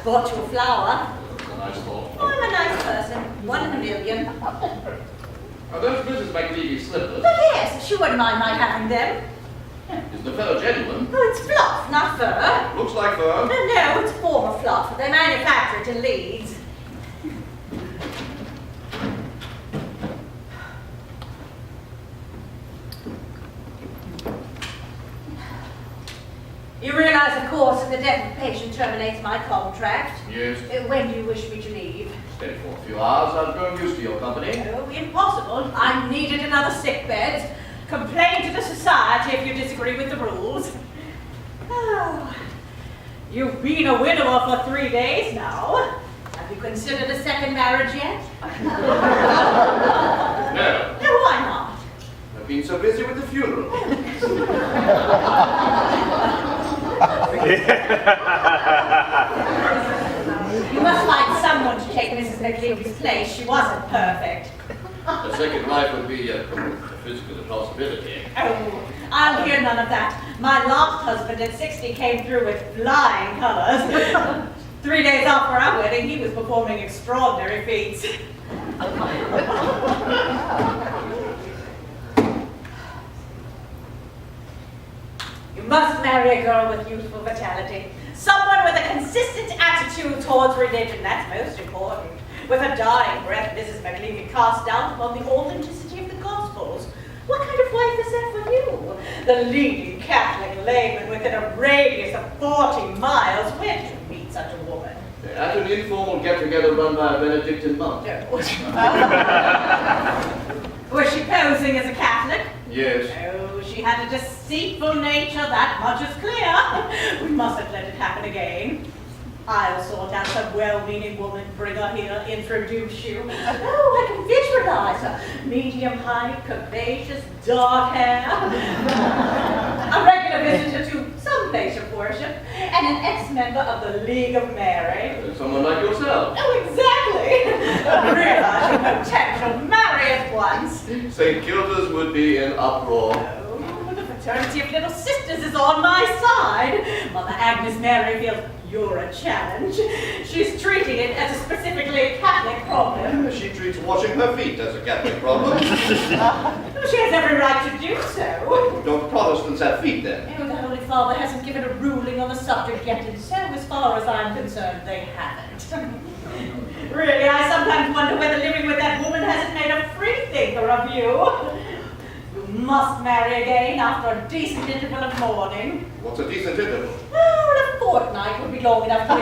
bought you a flower. That's a nice thought. Oh, I'm a nice person. 1 in a million. Are those Mrs. McLeavy's slippers? But yes, she wouldn't mind my having them. Is the fur genuine? Oh, it's fluff, not fur. Looks like fur. No, it's former fluff. They manufacture it in Leeds. You realize, of course, that the death of the patient terminates my contract. Yes. When do you wish me to leave? Stay for a few hours. I've grown used to your company. Oh, impossible. I'm needed in other sick beds. Complain to the society if you disagree with the rules. Oh, you've been a widower for 3 days now. Have you considered a second marriage yet? No. No, why not? I've been so busy with the funeral. You must find someone to take Mrs. McLeavy's place. She wasn't perfect. A second life would be a physical impossibility. Oh, I'll hear none of that. My last husband at 60 came through with flying colors. 3 days after our wedding, he was performing extraordinary feats. You must marry a girl with youthful vitality. Someone with a consistent attitude towards religion. That's most important. With a dying breath, Mrs. McLeavy cast doubt upon the authenticity of the Gospels. What kind of wife is that for you? The leading Catholic layman within a radius of 40 miles. Where did you meet such a woman? At an informal get-together run by a Benedictine monk. No. Was she posing as a Catholic? Yes. Oh, she had a deceitful nature, that much is clear. We mustn't let it happen again. I'll sort out some well-meaning woman, bring her here, introduce you. Oh, I can visualize her. Medium height, curvaceous, dark hair. A regular visitor to some place of worship, and an ex-member of the League of Mary. Someone like yourself. Oh, exactly. Realizing potential, marry at once. St. Kilda's would be in uproar. Oh, the fraternity of little sisters is on my side. Mother Agnes Mary feels you're a challenge. She's treating it as a specifically Catholic problem. She treats washing her feet as a Catholic problem. She has every right to do so. Don't Protestants have feet then? Oh, the Holy Father hasn't given a ruling on the subject yet, and so as far as I'm concerned, they haven't. Really, I sometimes wonder whether living with that woman hasn't made a free thinker of you. You must marry again after a decent interval of mourning. What's a decent interval? Well, a fortnight would be long enough to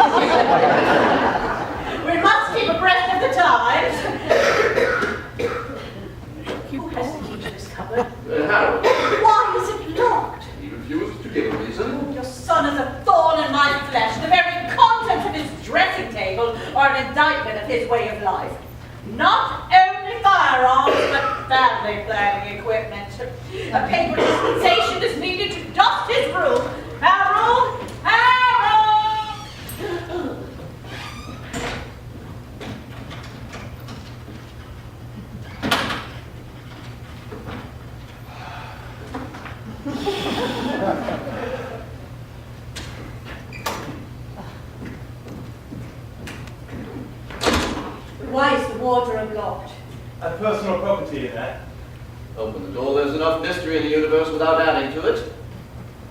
We must keep abreast of the times. Who has the key to this cupboard? Harold. Why is it locked? He refuses to give a reason. Your son is a thorn in my flesh. The very contents of his dressing table are an indictment of his way of life. Not only firearms, but family planning equipment. A paper dispensation is needed to dust his room. Harold! Harold! Why is the wardrobe locked? I have personal property in there. Open the door. There's enough mystery in the universe without adding to it.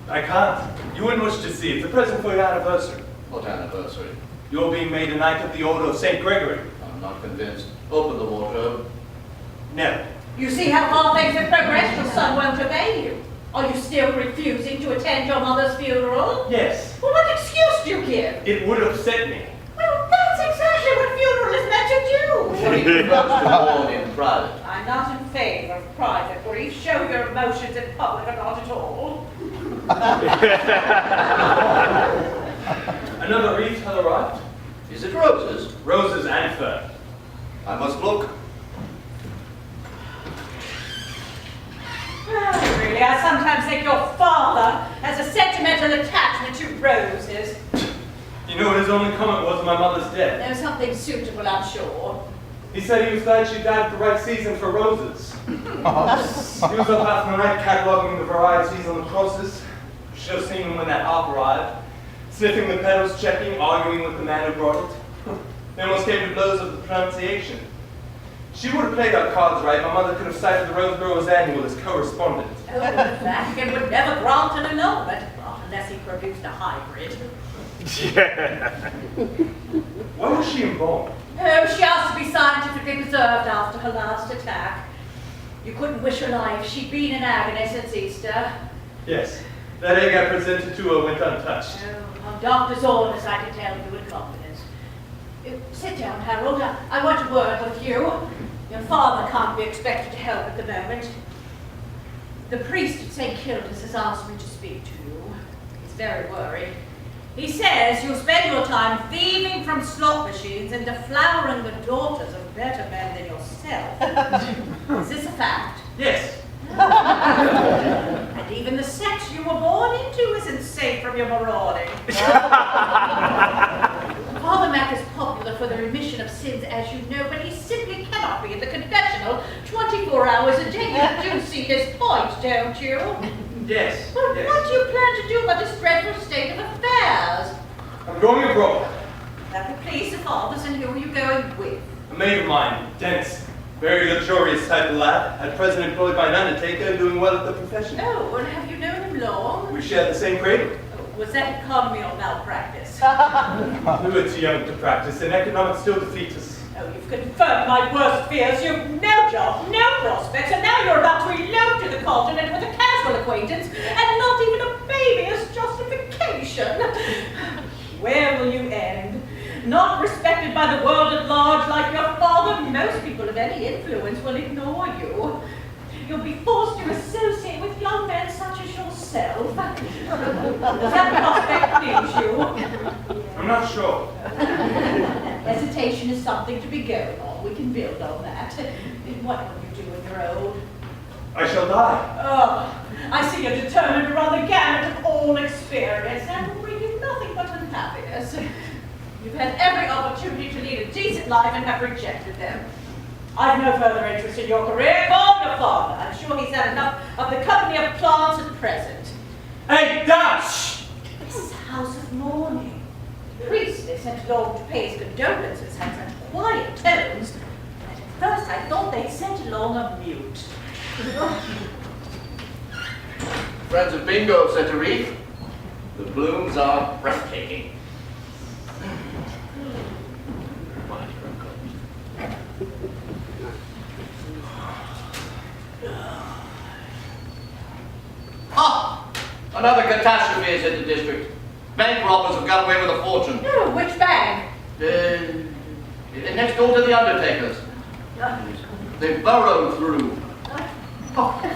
I can't. You wouldn't wish to see. It's a present for your anniversary. What anniversary? You're being made a Knight of the Order of St. Gregory. I'm not convinced. Open the wardrobe. No. You see how far things have progressed. Your son won't obey you. Are you still refusing to attend your mother's funeral? Yes. Well, what excuse do you give? It would upset me. Well, that's exactly what funeral is meant to do. He prefers to mourn in private. I'm not in favor of private grief. Show your emotions in public or not at all. Another wreath has arrived. Is it roses? Roses and fern. I must look. Really, I sometimes think your father has a sentimental attachment to roses. You know what his only comment was on my mother's death? There's something suitable, I'm sure. He said he was glad she died at the right season for roses. He was up half the night cataloguing the varieties on the crosses. Should have seen him when that harp arrived. Sniffing the pedals, checking, arguing with the man who brought it. They almost came to blows of the pronunciation. She would have played our cards right. My mother could have cited the Rose Growers Annual as correspondent. Oh, Vatican would never grant an annulment, not unless he produced a hybrid. Why was she embalmed? Oh, she asked to be scientifically preserved after her last attack. You couldn't wish her life. She'd been in agony since Easter. Yes. That egg I presented to her went untouched. Oh, on doctor's orders, I can tell you in confidence. Sit down, Harold. I want a word with you. Your father can't be expected to help at the moment. The priest at St. Kilda's has asked me to speak to you. He's very worried. He says you'll spend your time thieving from slot machines and deflowering the daughters of better men than yourself. Is this a fact? Yes. And even the sex you were born into isn't safe from your marauding. Father Mac is popular for the remission of sins, as you know, but he simply cannot be in the confessional 24 hours a day. You do see his point, don't you? Yes. Well, Yes. what do you plan to do about this dreadful state of affairs? I'm going abroad. At the police of fathers, and who are you going with? A mate of mine, Dennis. Very luxurious type of lad. At present employed by an undertaker, doing well at the profession. Oh, and have you known him long? We share the same cradle. Oh, was that economy or malpractice? We were too young to practice, and economics still defeats us. Oh, you've confirmed my worst fears. You've no job, no prospects, and now you're about to elope to the continent with a casual acquaintance, and not even a baby as justification. Where will you end? Not respected by the world at large like your father, most people of any influence will ignore you. You'll be forced to associate with young men such as yourself. Does that prospect please you? I'm not sure. Hesitation is something to be going on. We can build on that. What will you do when you're old? I shall die. Oh, I see you're determined to run the gamut of all experience. That will bring you nothing but unhappiness. You've had every opportunity to lead a decent life and have rejected them. I've no further interest in your career. Call your father. I'm sure he's had enough of the company of plants at present. Hey, Dash! This is a house of mourning. The priest they sent along to pay his condolences had such quiet tones that at first I thought they'd sent along a mute. Friends of Bingo sent a wreath. The blooms are breathtaking. Ah! Another catastrophe has hit the district. Bank robbers have got away with a fortune. Oh, which bank? Next door to the Undertakers. They burrowed through.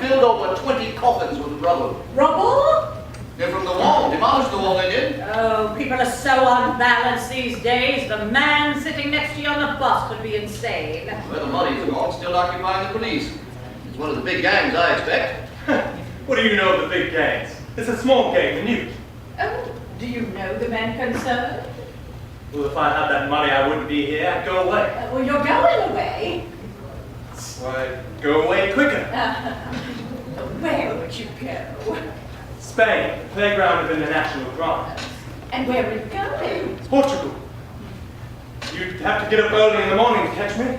Filled over 20 coffins with rubble. Rubble? They're from the wall. Demolished the wall, they did. Oh, people are so unbalanced these days. The man sitting next to you on the bus could be insane. Well, the money's gone, still occupying the police. It's one of the big gangs, I expect. What do you know of the big gangs? It's a small gang, and you. Oh, do you know the men concerned? Well, if I had that money, I wouldn't be here. I'd go away. Well, you're going away. Why, go away quicker. Where would you go? Spain, the playground of international crime. And where are you going? Portugal. You'd have to get up early in the morning to catch me.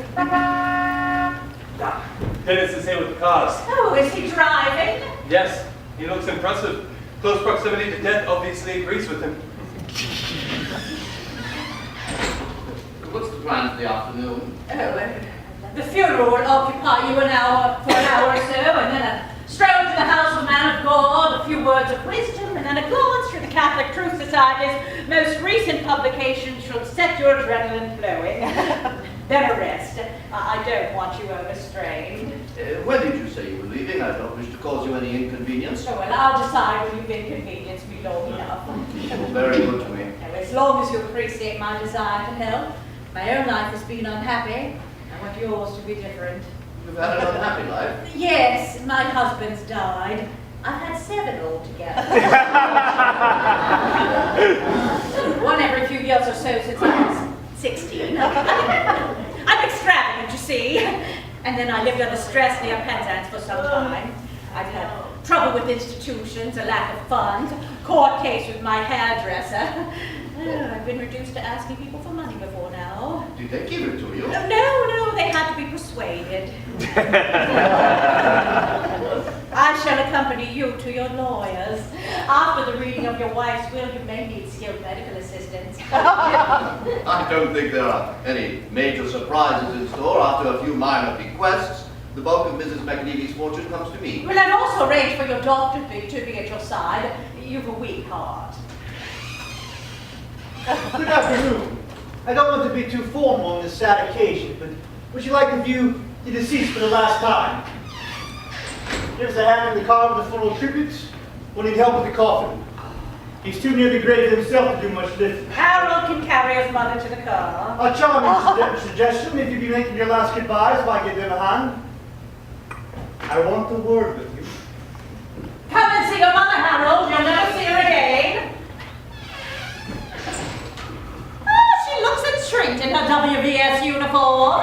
Dennis is here with the cars. Oh, is he driving? Yes, he looks impressive. Close proximity to death obviously agrees with him. What's the plan for the afternoon? Oh, the funeral will occupy you for an hour or so, and then a stroll to the house of a man of God, a few words of wisdom, and then a glance through the Catholic Truth Society's most recent publication shall set your adrenaline flowing. Then a rest. I don't want you overstrained. When did you say you were leaving? I don't wish to cause you any inconvenience. So, well, I'll decide when you've inconvenienced me long enough. Very good to me. Now, as long as you appreciate my desire to help, my own life has been unhappy. I want yours to be different. You've had an unhappy life. Yes, my husband's died. I've had 7 altogether. One every few years or so since I was 16. I'm extravagant, you see. And then I lived under stress near Penzance for some time. I've had trouble with institutions, a lack of funds, court case with my hairdresser. I've been reduced to asking people for money before now. Did they give it to you? No, they had to be persuaded. I shall accompany you to your lawyers. After the reading of your wife's will, you may need skilled medical assistance. I don't think there are any major surprises in store. After a few minor bequests, the bulk of Mrs. McLeavy's fortune comes to me. Well, I've also arranged for your doctor to be at your side. You've a weak heart. Good afternoon. I don't want to be too formal on this sad occasion, but would you like to view the deceased for the last time? Gives a hand in the car with a full of tributes. We'll need help with the coffin. He's too near the grave himself to do much lifting. Harold can carry his mother to the car. A charming suggestion if you'd be making your last goodbyes by giving him a hand. I want a word with you. Come and see your mother, Harold. You'll never see her again. She looks entrenched in her WVS uniform.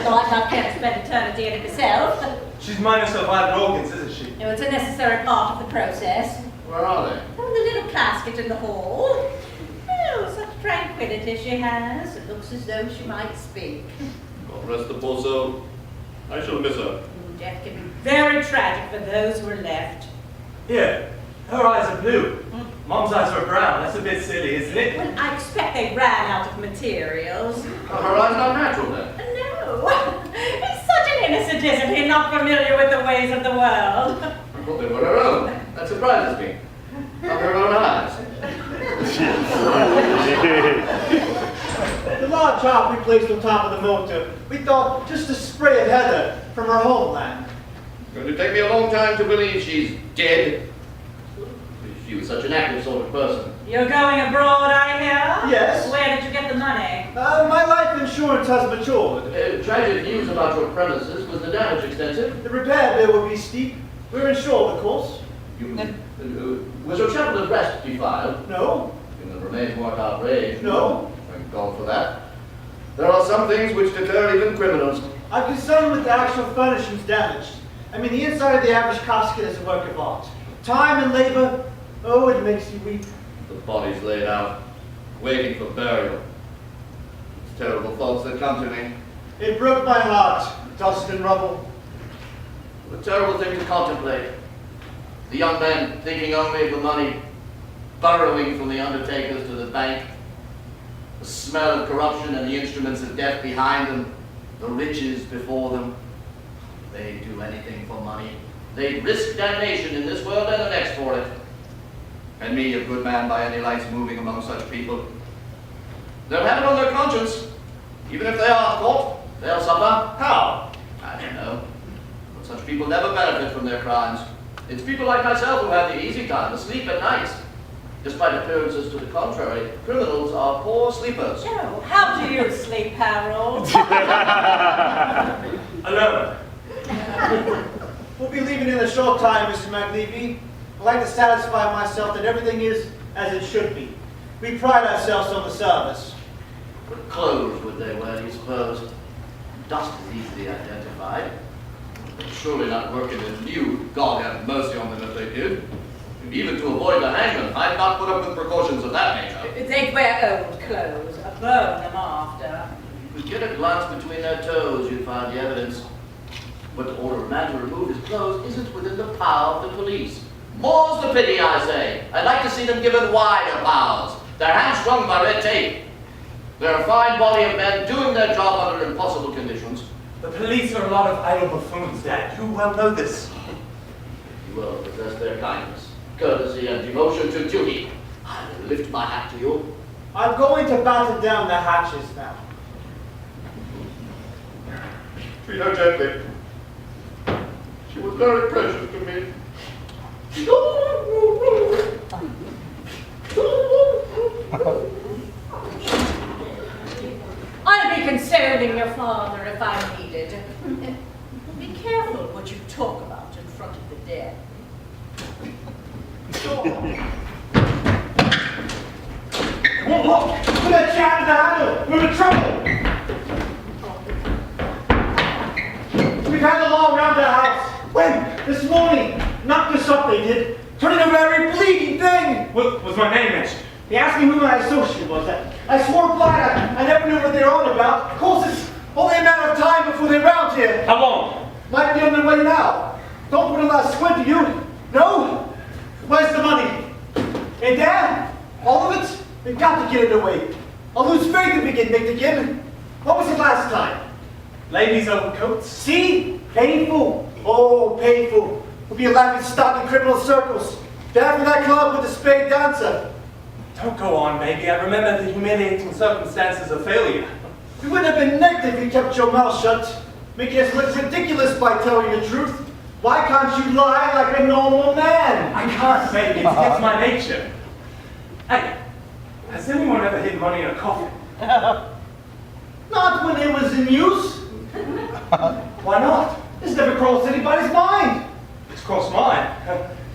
Though I can't care to spend eternity in it myself. She's minus her vital organs, isn't she? No, it's a necessary part of the process. Where are they? Oh, the little casket in the hall. Oh, such tranquility she has. It looks as though she might speak. God rest the poor soul. I shall miss her. Death can be very tragic for those who are left. Here, her eyes are blue. Mom's eyes are brown. That's a bit silly, isn't it? Well, I expect they ran out of materials. Her eyes not natural then. No. He's such an innocent, isn't he? Not familiar with the ways of the world. I thought they were her own. That surprises me. Not her own eyes. The large harp we placed on top of the motor, we thought just a spray of heather from her homeland. Going to take me a long time to believe she's dead. She was such an active sort of person. You're going abroad, I hear? Yes. Where did you get the money? My life insurance has matured. Tragic news about your premises. Was the damage extensive? The repair bill will be steep. We're insured, of course. Was your chaplain of rest defiled? No. And the remains weren't outraged? No. Thank God for that. There are some things which deter even criminals. I'm concerned with the actual furnishings damaged. I mean, the inside of the average casket is a work of art. Time and labor, oh, it makes you weep. The body's laid out, waiting for burial. It's terrible thoughts that come to me. It broke my heart, dust and rubble. A terrible thing to contemplate. The young men thinking only of the money, burrowing from the undertakers to the bank. The smell of corruption and the instruments of death behind them. The riches before them. They'd do anything for money. They'd risk damnation in this world and the next for it. And me, a good man by any lights, moving among such people. They'll have it on their conscience. Even if they are caught, they'll suffer. How? I don't know. But such people never benefit from their crimes. It's people like myself who have the easy time, asleep at night. Despite appearances to the contrary, criminals are poor sleepers. Oh, how do you sleep, Harold? Alone. We'll be leaving in a short time, Mr. McLeavy. I'd like to satisfy myself that everything is as it should be. We pride ourselves on the service. What clothes would they wear, do you suppose? Dust is easily identified. They're surely not working in nude. God have mercy on them if they did. And even to avoid the hangman, I'd not put up with precautions of that nature. They'd wear old clothes, burn them after. If you get a glance between their toes, you'd find the evidence. But to order a man to remove his clothes isn't within the power of the police. More's the pity, I say. I'd like to see them given wider powers. They're hamstrung by red tape. They're a fine body of men doing their job under impossible conditions. The police are a lot of idle buffoons, Dad. You well know this. You will possess their kindness, courtesy, and devotion to duty. I will lift my hat to you. I'm going to batten down the hatches now. Treat her gently. She was very precious to me. I'd be consoling your father if I needed. Be careful what you talk about in front of the dead. Look! Put that chat in the handle! We're in trouble! We've had a long round the house. When? This morning. they did, turning a very bleeding thing. Was my name mentioned? He asked me who my associate was. I swore blind. I never knew what they were on about. Of course, it's only a matter of time before they're round here. How long? Might be on their way now. Don't put a last squint, do you? No? Where's the money? And Dad? All of it? We've got to get it away. I'll lose faith if we get nicked again. What was it last time? Ladies' overcoats? See? Painful. Oh, painful. We'll be a laughing stock in criminal circles. Dad from that club with the spade dancer. Don't go on, baby. I remember the humiliating circumstances of failure. You wouldn't have been nicked if you kept your mouth shut. Making us look ridiculous by telling the truth. Why can't you lie like a normal man? I can't, baby. It's against my nature. Hey, has anyone ever hid money in a coffin? Not when it was in use. Why not? This never crossed anybody's mind. It's crossed mine.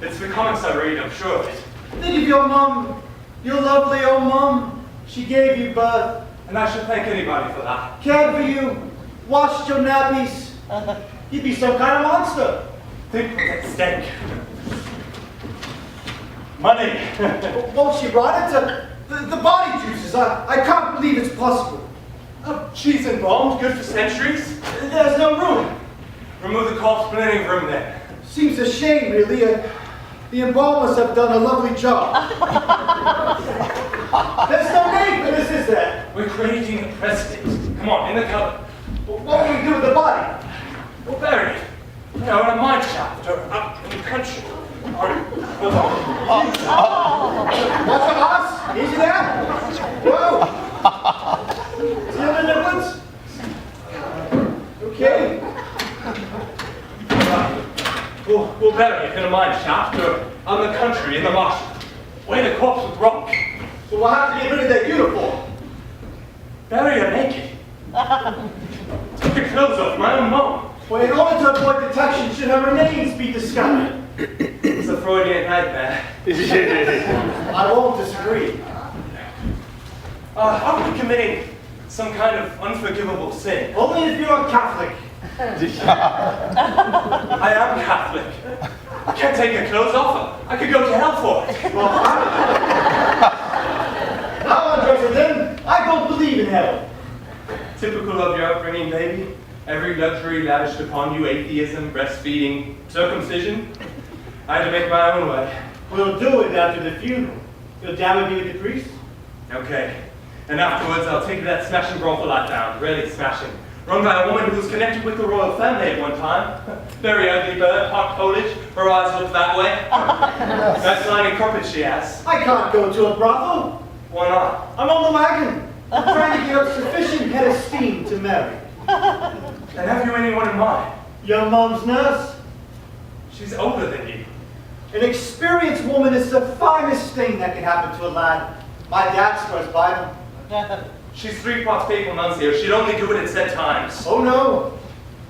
It's the comics I read, I'm sure of it. Think of your mom, your lovely old mom. She gave you birth, And I should thank anybody for that. cared for you, washed your nappies. You'd be some kind of monster. Think of that stink. Money. Won't she rot it? The body juices. I can't believe it's possible. Cheese embalmed, good for centuries. There's no room. Remove the corpse, plenty of room there. Seems a shame, really. The embalmers have done a lovely job. There's no need for this, is there? We're creating a precedent. Come on, in the cupboard. What will we do with the body? We'll bury it. You know, in a mine shaft or up in the country. Or, What's the horse? Easy there. Whoa. See how the difference? Okay. we'll bury it in a mine shaft or on the country in the marsh. Weigh the corpse with rock. So we'll have to get rid of that uniform. Bury her naked. Took the clothes off my own mom. Well, in order to avoid detection, should her remains be discovered? It's a Freudian nightmare. I won't disagree. Are we committing some kind of unforgivable sin? Only if you're a Catholic. I am Catholic. I can't take her clothes off. I could go to hell for it. Well, I'll undress her then. I don't believe in hell. Typical of your upbringing, baby. Every luxury lavished upon you, atheism, breastfeeding, circumcision. I had to make my own way. We'll do it after the funeral. You'll down with me with the priest? Okay. And afterwards, I'll take you to that smashing brothel I found. Really smashing. Run by a woman who was connected with the royal family at one time. Very ugly bird, hot Polish. Her eyes look that way. Nice lining carpet she has. I can't go to a brothel. Why not? I'm on the wagon. I'm trying to get up sufficient head of steam to marry. And have you anyone in mind? Your mom's nurse? She's older than you. An experienced woman is the finest thing that can happen to a lad. My dad swears by them. She's 3 parts papal nuncio. She'd only do it at set times. Oh no,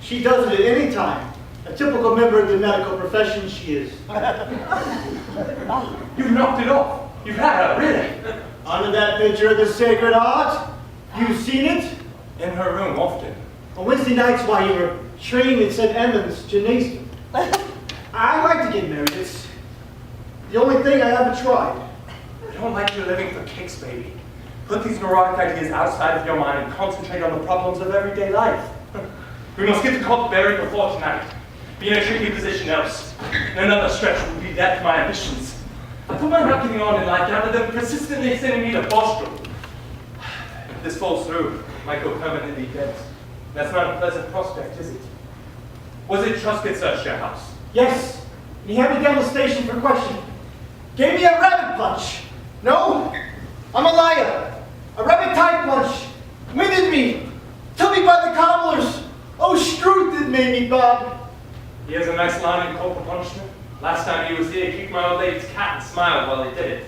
she does it at any time. A typical member of the medical profession she is. You've knocked it off. You've had her, really. Under that picture of the Sacred Heart, you've seen it? In her room, often. On Wednesday nights while you were training at St. Edmund's Gymnasium. I'd like to get married. It's the only thing I haven't tried. I don't like you living for kicks, baby. Put these neurotic ideas outside of your mind and concentrate on the problems of everyday life. We must get to Colt Berry before tonight. Be in a tricky position else. In another stretch would be death to my ambitions. I put my not getting on in life down to them persistently sending me to Bostrom. If this falls through, I might go permanently dead. That's not a pleasant prospect, is it? Was it Truscott searched your house? Yes, and he had me down the station for questioning. Gave me a rabbit punch. No, I'm a liar. A rabbit tie punch. Winded me. Took me by the cobblers. Oh, Struth did made me bad. He has a nice line in corporal punishment. Last time he was here, he kicked my old lady's cat and smiled while he did it.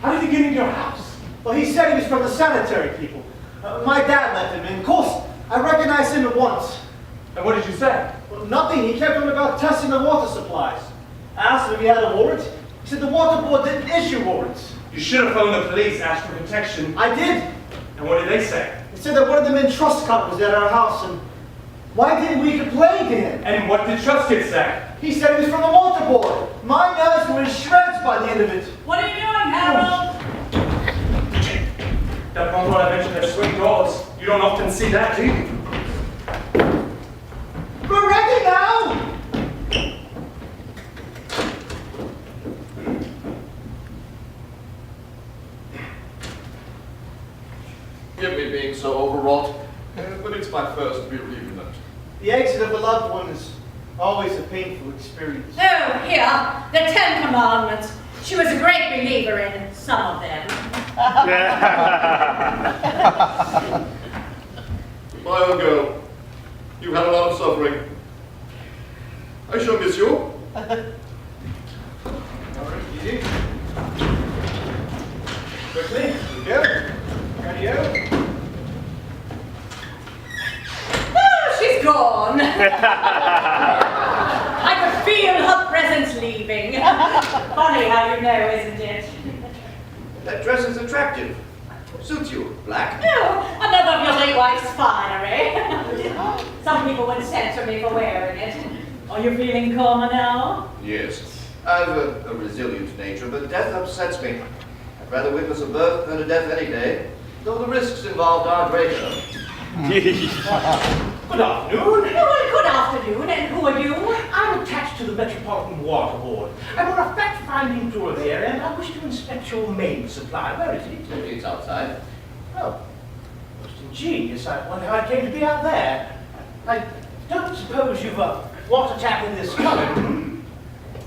How did he get into your house? Well, he said he was from the sanitary people. My dad let him in. Of course, I recognized him at once. And what did you say? Well, nothing. He kept on about testing the water supplies. I asked him if he had a warrant. He said the water board didn't issue warrants. You should have phoned the police, asked for protection. I did. And what did they say? He said that one of the men trust cut was at our house, and Why didn't we complain to him? And what did Trusted say? He said it was from the waterboard. My nerves were in shreds by the end of it. What are you doing, Harold? That one I mentioned at swing doors. You don't often see that, do you? We're ready now! Forgive me being so overwrought. But it's my first bereavement. The exit of a loved one is always a painful experience. Oh, here, the 10 Commandments. She was a great believer in some of them. My own girl, you've had a lot of suffering. I shall miss you. All right, easy. Quickly, here we go. Radio. Oh, she's gone. I could feel her presence leaving. Funny how you know, isn't it? That dress is attractive. Suits you, black. Oh, another of your late wife's finery. Some people would censor me for wearing it. Are you feeling calmer now? Yes. I've a resilient nature, but death upsets me. I'd rather witness a birth than a death any day, though the risks involved are greater. Good afternoon. Oh, well, good afternoon, and who are you? I'm attached to the Metropolitan Water Board. I'm on a fact-finding tour of the area, and I wish to inspect your main supply. Where is it? It's outside. Oh, most ingenious. I wonder how I came to be out there. I don't suppose you've a water tap in this cupboard.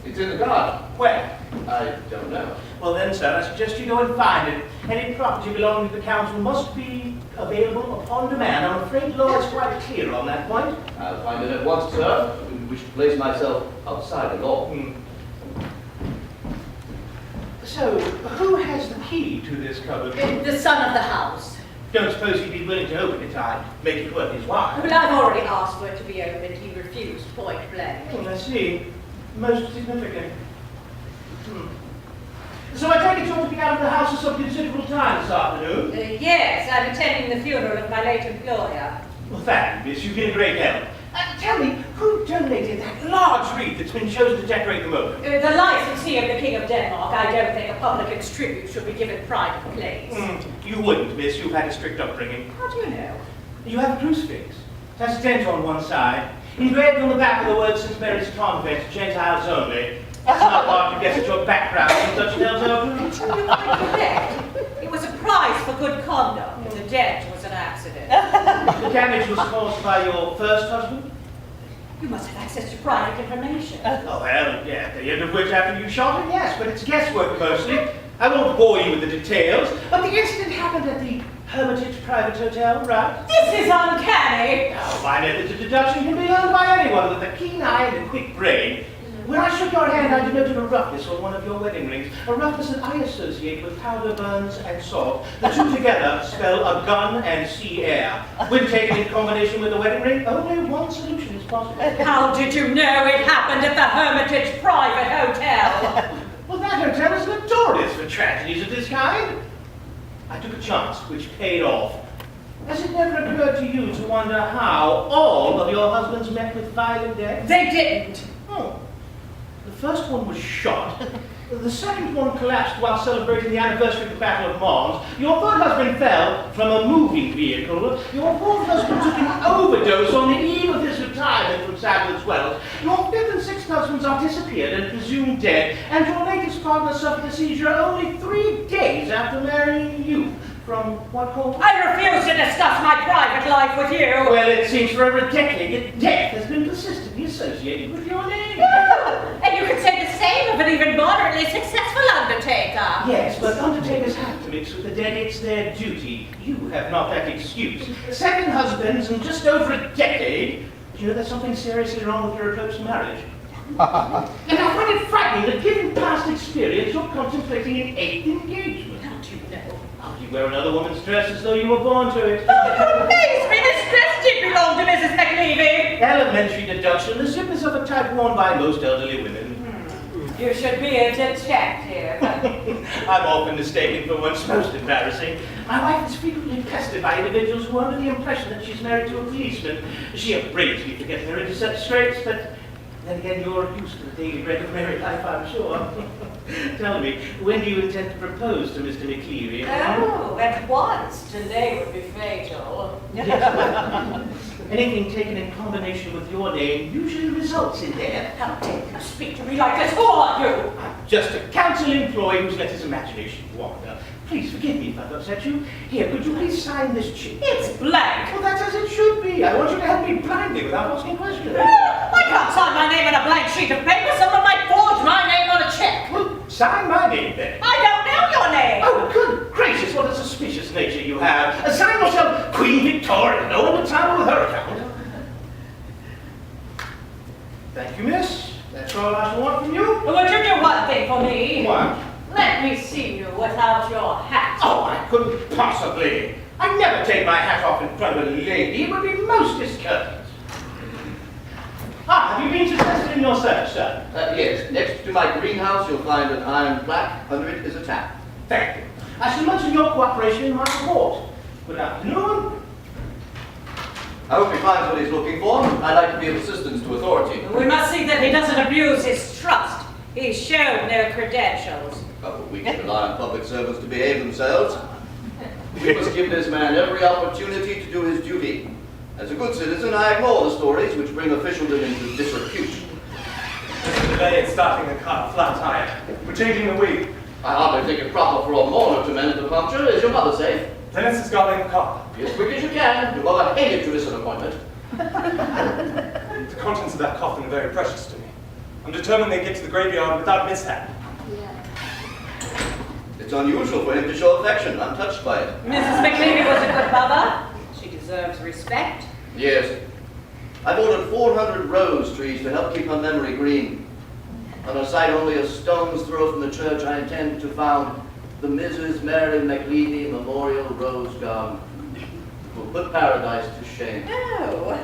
It's in the garden. Where? I don't know. Well then, sir, I suggest you go and find it. Any property belonging to the council must be available upon demand. I'm afraid the law is quite clear on that point. I'll find it at once, sir. I wouldn't wish to place myself outside the law. So, who has the key to this cupboard? The son of the house. Don't suppose he'd be willing to open it. I'd make it worth his while. Well, I've already asked for it to be opened. He refused point blank. I see. Most significant. So I take it you ought to be out of the house for some considerable time this afternoon? Yes, I'm attending the funeral of my late employer. Well, thank you, miss. You've been a great help. Tell me, who donated that large wreath that's been chosen to decorate the moat? The licensee of the King of Denmark. I don't think a publican's tribute should be given pride of place. You wouldn't, miss. You've had a strict upbringing. How do you know? You have a crucifix. It has a dent on one side. Engraved on the back of the word St. Mary's Convent, Gentiles only. It's not hard to guess at your background from such tales over. You might correct. It was a prize for good conduct. The dent was an accident. The damage was caused by your first husband? You must have access to private information. Oh, well, yeah, at the end of which after you shot him, yes, but it's guesswork mostly. I won't bore you with the details, but the incident happened at the Hermitage Private Hotel, right? This is uncanny. Now, my method of deduction can be learned by anyone with a keen eye and a quick brain. When I shook your hand, I denoted a roughness on one of your wedding rings, a roughness that I associate with powder burns and salt. The two together spell a gun and sea air. When taken in combination with the wedding ring, only one solution is possible. How did you know it happened at the Hermitage Private Hotel? Well, that hotel is notorious for tragedies of this kind. I took a chance, which paid off. Has it never occurred to you to wonder how all of your husbands met with violent death? They didn't. Oh. The first one was shot. The second one collapsed while celebrating the anniversary of the Battle of Mons. Your third husband fell from a moving vehicle. Your fourth husband took an overdose on the eve of his retirement from Sadler's Wells. Your fifth and sixth husbands are disappeared and presumed dead. And your latest partner suffered a seizure only 3 days after marrying you. From what cause? I refuse to discuss my private life with you. Well, it seems for over a decade that death has been persistently associated with your name. And you could say the same of an even moderately successful undertaker. Yes, but undertakers have to mix with the dead. It's their duty. You have not that excuse. 7 husbands in just over a decade. Do you know there's something seriously wrong with your approach to marriage? And I find it frightening that given past experience, you're contemplating an 8th engagement. How do you know? How do you wear another woman's dress as though you were born to it? Oh, please, me, this dress did belong to Mrs. McLeavy. Elementary deduction. The zip is of a type worn by most elderly women. You should be a detective. I'm often mistaken for what's most embarrassing. My wife is frequently pestered by individuals who are under the impression that she's married to a policeman. She upbraids me for getting her into such straits, but then again, you're used to the daily bread of married life, I'm sure. Tell me, when do you intend to propose to Mr. McLeary? Oh, at once. Today would be fatal. Anything taken in combination with your name usually results in death. How dare you speak to me like this? Who are you? Just a council employee who's let his imagination wander. Please forgive me if I've upset you. Here, could you please sign this check? It's blank. Well, that's as it should be. I want you to help me blindly without asking questions. I can't sign my name on a blank sheet of paper. Someone might forge my name on a check. Well, sign my name then. I don't know your name. Oh, good gracious, what a suspicious nature you have. Sign yourself Queen Victoria and all the time with her account. Thank you, miss. That's all I want from you. Would you do one thing for me? What? Let me see you without your hat. Oh, I couldn't possibly. I never take my hat off in front of a lady. It would be most discourteous. Have you been successful in your search, sir? Yes, next to my greenhouse, you'll find an iron plaque. Under it is a tap. Thank you. I shall mention your cooperation in my report. Good afternoon. I hope he finds what he's looking for. I'd like to be of assistance to authority. We must see that he doesn't abuse his trust. He's shown no credentials. We can rely on public servants to behave themselves. We must give this man every opportunity to do his duty. As a good citizen, I ignore the stories which bring officialdom into disrepute. There's a delay in starting the car, flat tire. We're changing the wheel. I hardly think it proper for a mourner to mend the puncture. Is your mother safe? Dennis has got in the car. Be as quick as you can. Your mother hated to miss an appointment. The contents of that coffin are very precious to me. I'm determined they get to the graveyard without mishap. It's unusual for him to show affection. I'm touched by it. Mrs. McLeary was a good mother. She deserves respect. Yes. I've ordered 400 rose trees to help keep her memory green. On a site only a stone's throw from the church, I intend to found the Mrs. Mary McLeary Memorial Rose Garden. We'll put paradise to shame. Oh.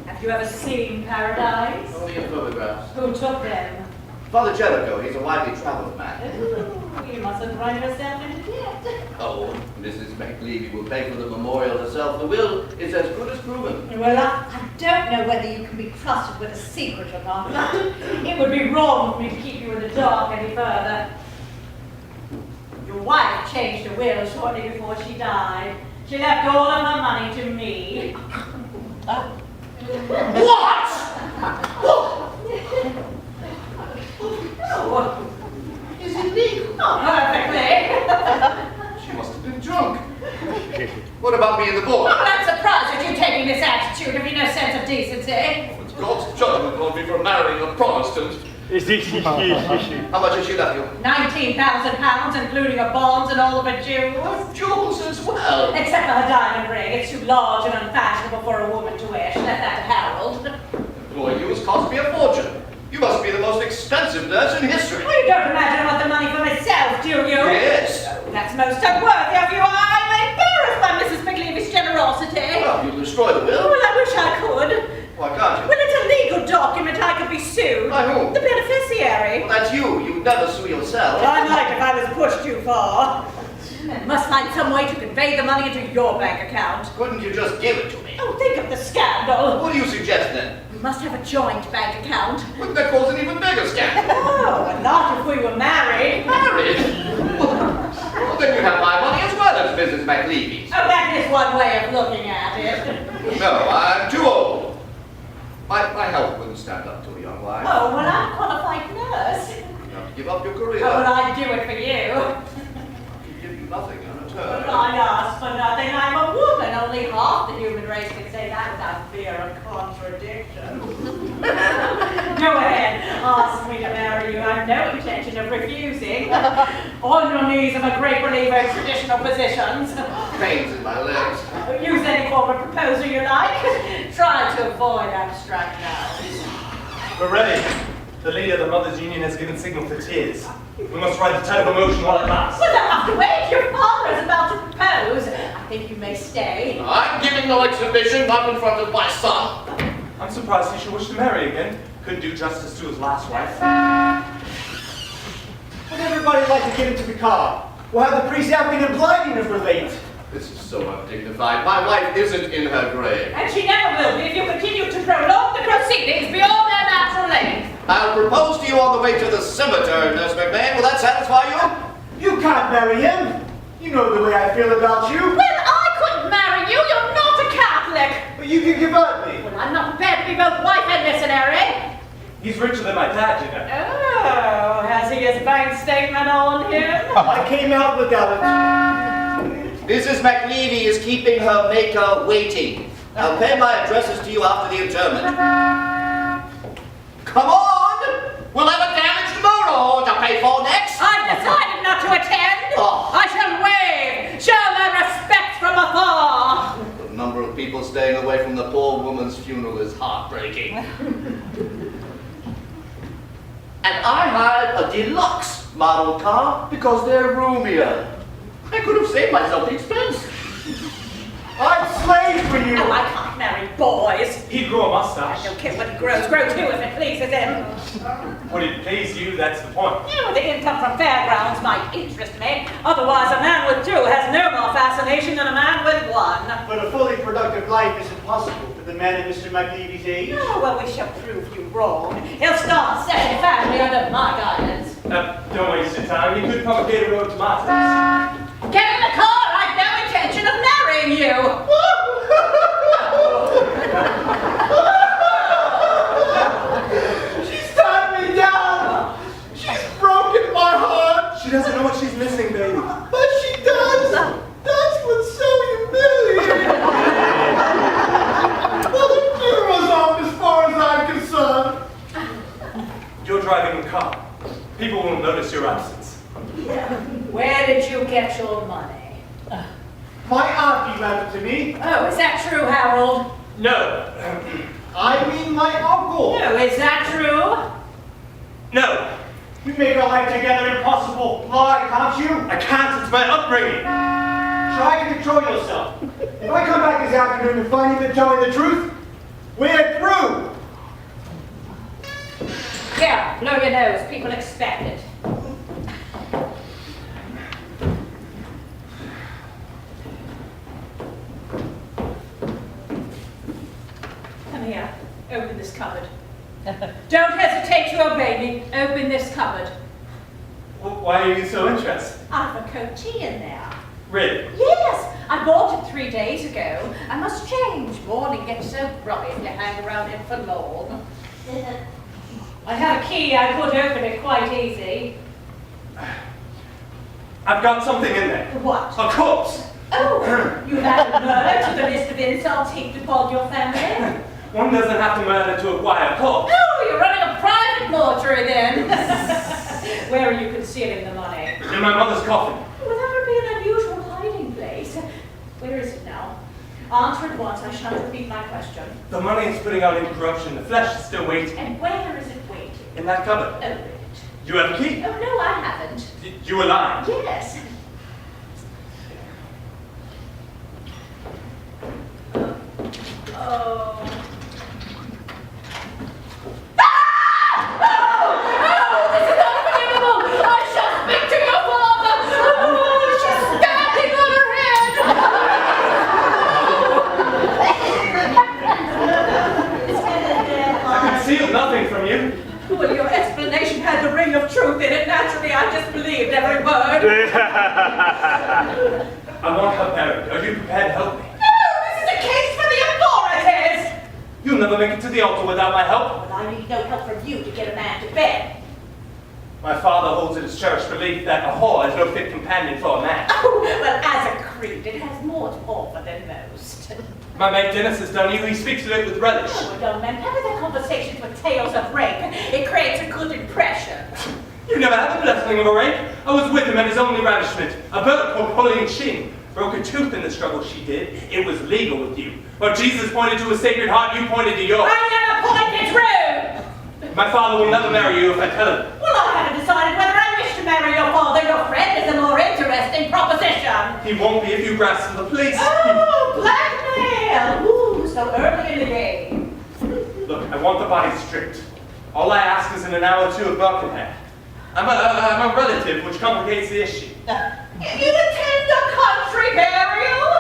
Have you ever seen Paradise? Only in photographs. Who took them? Father Jellicoe, he's a widely traveled man. Ooh, you mustn't run yourself into debt. Oh, Mrs. McLeary will pay for the memorial herself. The will is as good as proven. Well, I don't know whether you can be trusted with a secret or not, but it would be wrong for me to keep you in the dark any further. Your wife changed her will shortly before she died. She left all of her money to me. What? Oh, Is it legal? perfectly. She must have been drunk. What about me and the boy? Well, I'm surprised at you taking this attitude. Have you no sense of decency? It's God's judgment on me for marrying a Protestant. How much has she left you? £19,000, including her bonds and all of her jewels. Jewels as well. Except for her diamond ring. It's too large and unfashionable for a woman to wear. She left that to Harold. Boy, yours cost me a fortune. You must be the most expensive nurse in history. Well, you don't imagine I want the money for myself, do you? Yes. That's most unworthy of you. I'm embarrassed by Mrs. McLeary's generosity. Well, you'll destroy the will. Well, I wish I could. Why can't you? Well, it's a legal document. I could be sued. By whom? The beneficiary. Well, that's you. You never sue yourself. Well, I might if I was pushed too far. Must find some way to convey the money into your bank account. Couldn't you just give it to me? Oh, think of the scandal. What do you suggest then? We must have a joint bank account. Wouldn't that cause an even bigger scandal? Oh, and not if we were married. Married? Well, then you have my money as well as Mrs. McLeary's. Oh, that is one way of looking at it. No, I'm too old. My health wouldn't stand up to a young wife. Oh, well, I'm a qualified nurse. You have to give up your career. Oh, well, I'd do it for you. I can give you nothing in return. But I ask for nothing. I'm a woman. Only half the human race can say that without fear of contradiction. Go ahead. Ask me to marry you. I have no intention of refusing. On your knees, I'm a great believer in traditional positions. Pains in my legs. Use any form of proposal you like. Try to avoid abstract nouns. We're ready. The leader of the Mothers' Union has given signal for tears. We must ride the tide of emotion while it lasts. Well, they'll have to wait. Your father is about to propose. I think you may stay. I'm giving no exhibition, not in front of my son. I'm surprised he should wish to marry again. Couldn't do justice to his last wife. Would everybody like to get into the car? We'll have the priest out in and blinding if we're late. This is so undignified. My wife isn't in her grave. And she never will be if you continue to prolong the proceedings beyond their natural length. I'll propose to you on the way to the cemetery, Nurse McMahon. Will that satisfy you? You can't marry him. You know the way I feel about you. Well, I couldn't marry you. You're not a Catholic. But you can convert me. Well, I'm not prepared to be both wife and missionary. He's richer than my dad, you know. Oh, has he his bank statement on him? I came out without it. Mrs. McLeavy is keeping her maker waiting. I'll pay my addresses to you after the adjournment. Come on! We'll have a damaged motor to pay for next. I've decided not to attend. Oh. I shall wave, show my respect from afar. The number of people staying away from the poor woman's funeral is heartbreaking. And I hired a deluxe model car because they're roomier. I could have saved myself the expense. I'm slave for you. No, I can't marry boys. He'd grow a I mustache. don't care what he grows. Grow too if it pleases him. Would it please you? That's the point. You know, the income from fairgrounds might interest me. Otherwise, a man with two has no more fascination than a man with one. But a fully productive life is impossible for the man of Mr. McLeavy's age. Oh, well, we shall prove you wrong. He'll start a second family under my guidance. Don't waste your time. You could propagate a road to Martin's. Get in the car! I've no intention of marrying you! She's tied me down. She's broken my heart. She doesn't know what she's missing, baby. But she does. That's what's so humiliating. Well, the funeral's off as far as I'm concerned. You're driving the car. People won't notice your absence. Where did you get your money? My auntie left it to me. Oh, is that true, Harold? No. I mean my uncle. No, is that true? No. You make our life together impossible. Lie, can't you? I can't. It's my upbringing. Try to control yourself. If I come back this afternoon and find you've been telling the truth, we're through. Yeah, blow your nose. People expect it. Come here. Open this cupboard. Don't hesitate to obey me. Open this cupboard. Why are you so interested? I've a coatee in there. Really? Yes, I bought it 3 days ago. I must change. Morning gets so grubby if you hang around it for long. I have a key. I could open it quite easy. I've got something in there. What? A corpse. Oh, you added murder to the list of insults heaped upon your family? One doesn't have to murder to acquire a corpse. Oh, you're running a private mortuary then. Where are you concealing the money? In my mother's coffin. Well, that would be an unusual hiding place. Where is it now? Answer at once. I shan't repeat my question. The money is putting out in corruption. The flesh is still waiting. And where is it waiting? In that cupboard. Open it. You have a key. Oh, no, I haven't. You were lying. Yes. Oh. This is unbelievable! I shall speak to your father! Oh, she's standing on her head! I concealed nothing from you. Well, your explanation had the ring of truth in it. Naturally, I just believed every word. I want her buried. Are you prepared to help me? No, this is a case for the authorities! You'll never make it to the altar without my help. Well, I need no help from you to get a man to bed. My father holds it as cherished belief that a whore is no fit companion for a man. Oh, well, as a creed, it has more to offer than most. My mate Dennis has done you. He speaks of it with relish. Oh, young men, pepper their conversations with tales of rape. It creates a good impression. You never had the blessing of a rape. I was with him at his only ravishment. A bird called Polly Sheen broke a tooth in the struggle she did. It was legal with you. But Jesus pointed to his sacred heart, you pointed to yours. I never pointed through! My father will never marry you if I tell him. Well, I haven't decided whether I wish to marry your father. Your friend is a more interesting proposition. He won't be if you grasp the police. Oh, blackmail! Ooh, so early in the game. Look, I want the body stripped. All I ask is in an hour or two of Birkenhead. I'm a relative, which complicates the issue. You attend a country burial?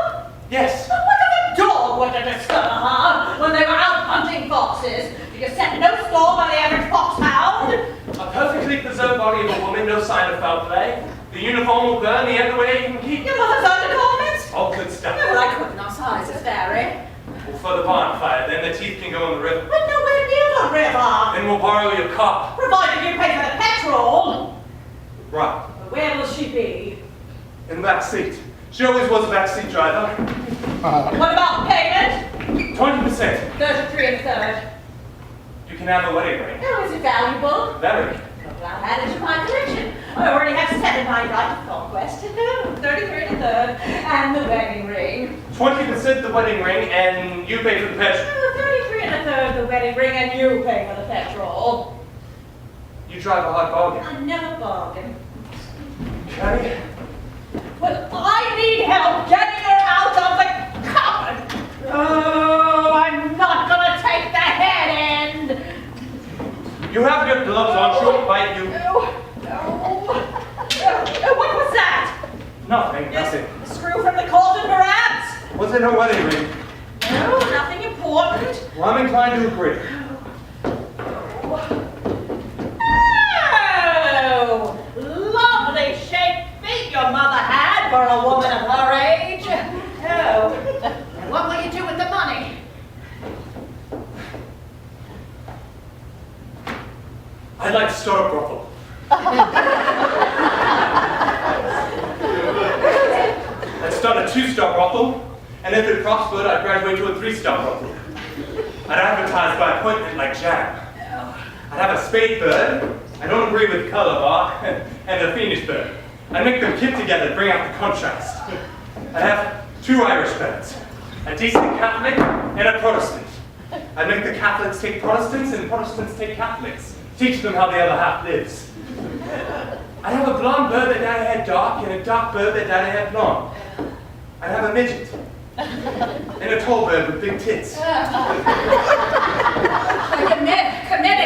Yes. What kind of dog would have discovered her when they were out hunting foxes? Did you set no store by the average foxhound? A perfectly preserved body of a woman, no sign of foul play. The uniform will burn the underwear you can keep. Your mother's undergarments? All good stuff. No, well, I couldn't. Our size is vary. We'll for the bonfire, then the teeth can go in the river. But nowhere near the river. Then we'll borrow your car. Provided you pay for the petrol. Right. Where will she be? In the back seat. She always was a back seat driver. What about payment? 20%. 33 and a third. You can have a wedding ring. Oh, is it valuable? Very. Well, I'll add it to my collection. I already have 7 my right of conquest. 33 and a third. And the wedding ring. 20% the wedding ring, and you pay for the petrol. 33 and a third the wedding ring, and you pay for the petrol. You drive a hard bargain. I never bargain. Okay. Well, I need help getting her out of the cupboard. Oh, I'm not gonna take the head end. You have your gloves on, she'll bite you. No. What was that? Nothing, Yes, nothing. a screw from the cauldron, perhaps? Was it her wedding ring? No, nothing important. Well, I'm inclined to agree. Oh, lovely shaped feet your mother had for a woman of her age. Oh, and what will you do with the money? I'd like to start a brothel. I'd start a 2-star brothel, and if it prospered, I'd graduate to a 3-star brothel. I'd advertise by appointment like jam. I'd have a spade bird, I don't agree with color bar, and a Phoenix bird. I'd make them kit together to bring out the contrast. I'd have 2 Irish birds, a decent Catholic and a Protestant. I'd make the Catholics take Protestants and Protestants take Catholics. Teach them how the other half lives. I'd have a blonde bird that dyed her hair dark and a dark bird that dyed her hair blonde. I'd have a midget and a tall bird with big tits. Committed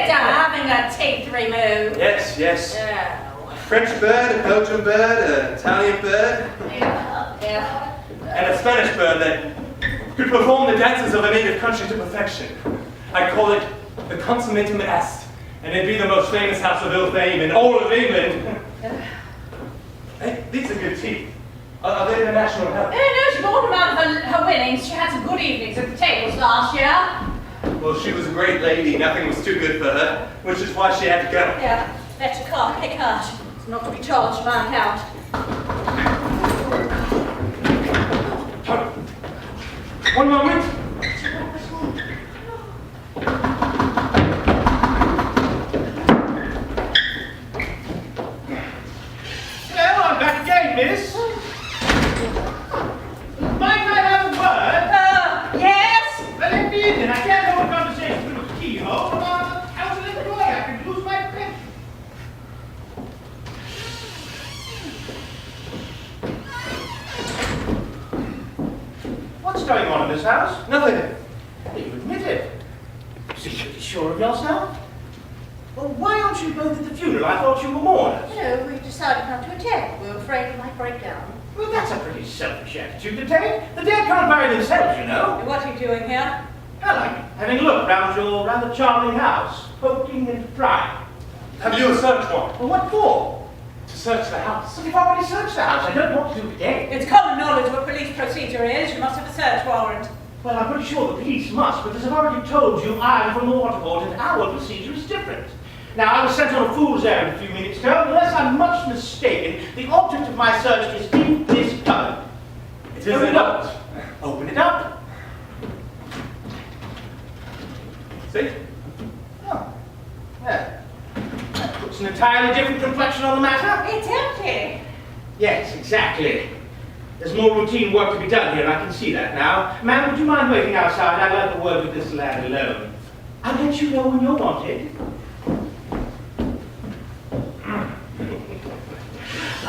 to having a teeth removed. Yes. Oh, French bird, a Belgian bird, an Italian bird, yeah. and a Spanish bird that could perform the dances of a native country to perfection. I'd call it the Consummatum Est, and it'd be the most famous house of ill fame in all of England. Hey, these are good teeth. Are they the national health? No, she bought them out of her winnings. She had some good evenings at the tables last year. Well, she was a great lady. Nothing was too good for her, which is why she had to go. Yeah, let your car pick out. It's not to be charged my account. One moment. Well, I'm back again, miss. Might I have a word? Yes? Well, let me in then. I can't hold a conversation through the keyhole. I was a little boy. I could lose my pension. What's going on in this house? Nothing. You admit it. You seem pretty sure of yourself. Well, why aren't you both at the funeral? I thought you were mourners. No, we decided not to attend. We were afraid it might break down. Well, that's a pretty selfish attitude to take. The dead can't bury themselves, you know. What are you doing here? I like having a look round your rather charming house, poking and prying. Have you a search warrant? Well, what for? To search the house. Well, you've already searched the house. I don't want to do it again. It's common knowledge what police procedure is. You must have a search warrant. Well, I'm pretty sure the police must, but as I've already told you, I'm from the water board and our procedure is different. Now, I was sent on a fool's errand a few minutes ago, and unless I'm much mistaken, the object of my search is in this cupboard. It Open isn't it up. Open it up. See? Oh, yeah. That puts an entirely different complexion on the matter. It's empty. Yes, exactly. There's more routine work to be done here, I can see that now. Ma'am, would you mind waiting outside? I'd like a word with this lad alone. I'll let you know when you're wanted.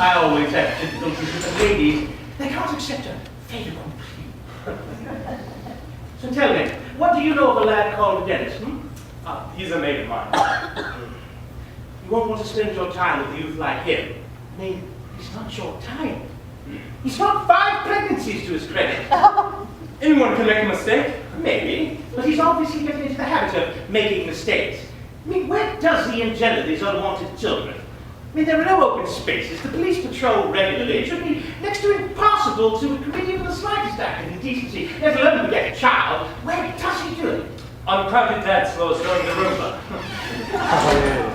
I always have difficulties with the ladies. They can't accept a fait accompli. So tell me, what do you know of a lad called Dennis, He's a mate of mine. You won't want to spend your time with a youth like him. I mean, he's not your type. He's got 5 pregnancies to his credit. Anyone can make a mistake. Maybe, but he's obviously getting into the habit of making mistakes. I mean, where does he engender these unwanted children? I mean, there are no open spaces. The police patrol regularly. It should be next to impossible to commit even the slightest act of indecency, let alone to get a child. Where does he do it? Uncrowded dance floors during the Roomba.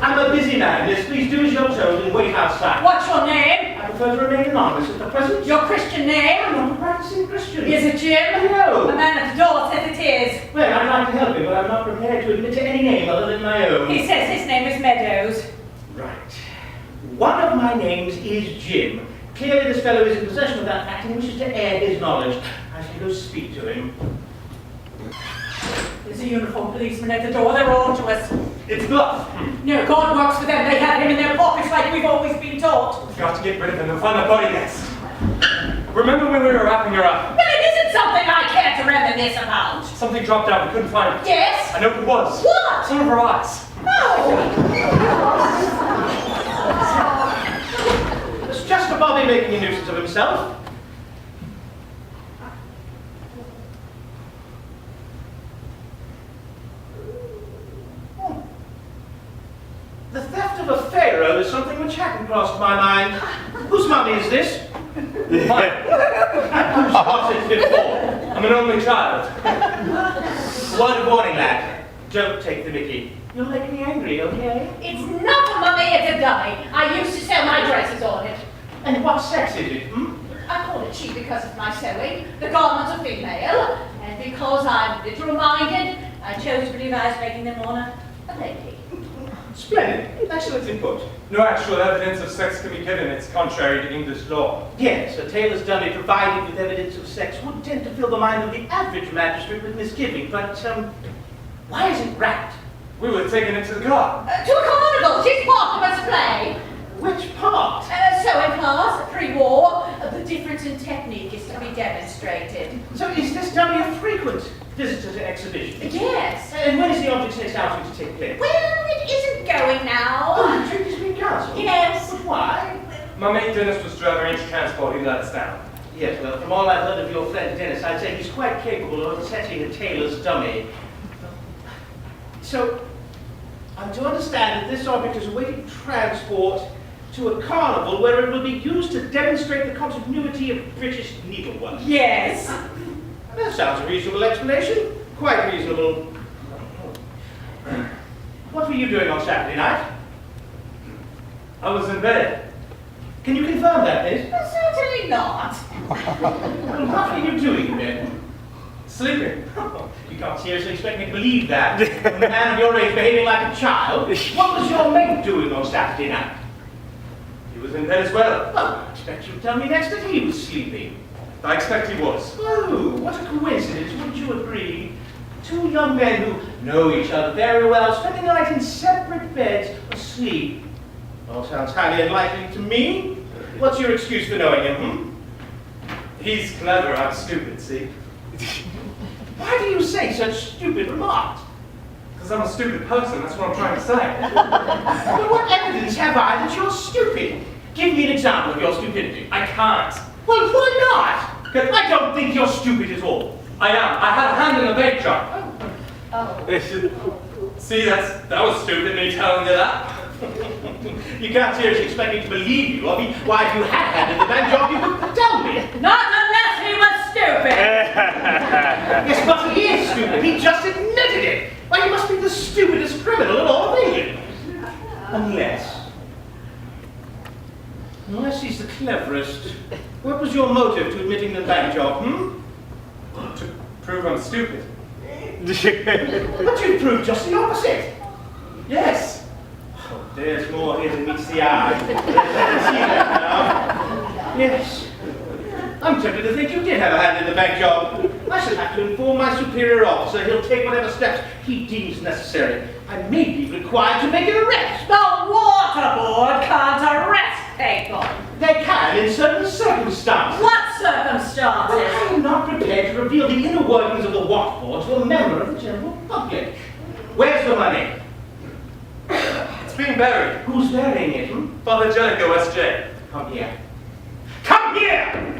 I'm a busy man. Yes, please do as you're told and wait outside. What's your name? I prefer to remain anonymous at the present. Your Christian name? I'm not a practicing Christian. Is it Jim? No. The man at the door says it is. Well, I'd like to help you, but I'm not prepared to admit to any name other than my own. He says his name is Meadows. Right. One of my names is Jim. Clearly this fellow is in possession of that fact and wishes to air his knowledge. I shall go speak to him. There's a uniformed policeman at the door. They're all to us. It's bluff. No, God works for them. They have him in their pockets like we've always been taught. We've got to get rid of him and find the body next. Remember when we were wrapping her up? Well, it isn't something I care to reminisce about. Something dropped out, we couldn't find it. Yes? I know what it was. What? Some of her eyes. It's just a Bobby making a nuisance of himself. The theft of a pharaoh is something which hadn't crossed my mind. Whose money is this? Mine. Who's got it before? I'm an only child. Word of warning, lad. Don't take the mickey. You'll make me angry, okay? It's not a mummy, it's a dummy. I used to sell my dresses on it. And what sex is it, I call it cheap because of my sewing. The garments are female. And because I'm literal-minded, I chose to believe I was making them on a lady. Splendid. Excellent input. No actual evidence of sex can be given. It's contrary to English law. Yes, a tailor's dummy provided with evidence of sex would tend to fill the mind of the average magistrate with misgiving, but, why is it wrapped? We were taking it to the car. To a carnival, she's part of a play. Which part? Sewing class, pre-war, the difference in technique is to be demonstrated. So is this dummy a frequent visitor to exhibition? Yes. And when is the object's next outing to take place? Well, it isn't going now. Oh, the trip has been cancelled? Yes. But why? My mate Dennis was to arrange transport. He let us down. Yes, well, from all I've heard of your friend Dennis, I'd say he's quite capable of setting a tailor's dummy. So, I'm to understand that this object is awaiting transport to a carnival where it will be used to demonstrate the continuity of British needlework. Yes. That sounds a reasonable explanation. Quite reasonable. What were you doing on Saturday night? I was in bed. Can you confirm that, Miss? Certainly not. Well, what were you doing then? Sleeping. You can't seriously expect me to believe that. From a man of your age behaving like a child. What was your mate doing on Saturday night? He was in bed as well. Well, I expect you'd tell me next that he was sleeping. I expect he was. Oh, what a coincidence, wouldn't you agree? Two young men who know each other very well, spending the night in separate beds, asleep. All sounds highly unlikely to me. What's your excuse for knowing him, He's clever, I'm stupid, see? Why do you say such stupid remarks? Because I'm a stupid person, that's what I'm trying to say. Well, what evidence have I that you're stupid? Give me an example of your stupidity. I can't. Well, why not? I don't think you're stupid at all. I am. I had a hand in the bake jar. Oh. See, that was stupid, me telling you that. You can't seriously expect me to believe you. I mean, why, if you had handed the bank job, you could tell me. Not unless he was stupid. Yes, but he is stupid. He just admitted it. Why, he must be the stupidest criminal in all of England. Unless he's the cleverest. What was your motive to admitting the bank job, To prove I'm stupid. But you proved just the opposite. Yes. Oh, there's more here than meets the eye. See that now? Yes. I'm tempted to think you did have a hand in the bank job. I shall have to inform my superior officer. He'll take whatever steps he deems necessary. I may be required to make an arrest. The water board can't arrest people. They can in certain circumstances. What circumstances? But I am not prepared to reveal the inner workings of the watch board to a member of the general public. Where's the money? It's being buried. Who's burying it? Father Jellicoe, S.J. Come here. Come here!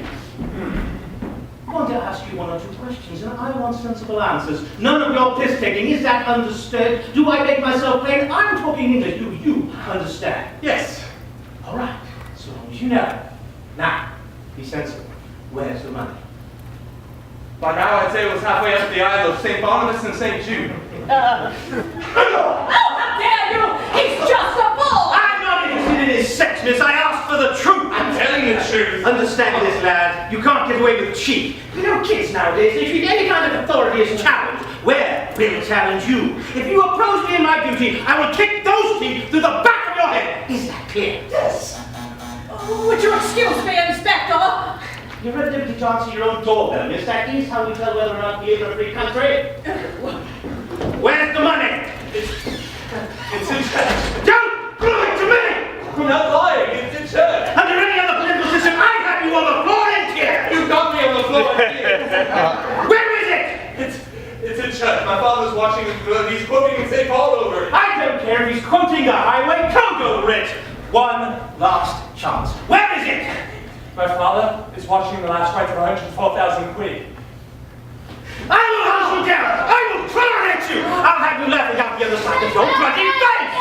to ask you one or two questions, and I want sensible answers. None of your piss-taking. Is that understood? Do I make myself plain? I'm talking English. Do you understand? Yes. All right, so long as you know. Now, be sensible. Where's the money? By now, I'd say it was halfway up the aisle of St. Barnabas and St. Jude. Oh, how dare you! He's just a bull! I'm not interested in his sexiness. I asked for the truth. I'm telling the truth. Understand this, lad. You can't get away with cheek. You know, kids nowadays, they treat any kind of authority as challenge. Well, we'll challenge you. If you oppose me in my duty, I will kick those teeth through the back of your head. Is that clear? Yes. Would you excuse me, Inspector? You're at liberty to answer your own doorbell, miss. That is how we tell whether or not we live in a free country. Where's the money? It's in church. Don't prove it to me! I'm not lying. It's in church. Under any other political system, I'd have you on the floor in tears! You got me on the floor here. Where is it? It's in church. My father's watching it. He's quoting St. Paul over it. I don't care if he's quoting the highway code over it. One last chance. Where is it? My father is watching the last rite for 112,000 quid. I will hunt you down! I will tolerate you! I'll have you laughing out the other side of your bloody face!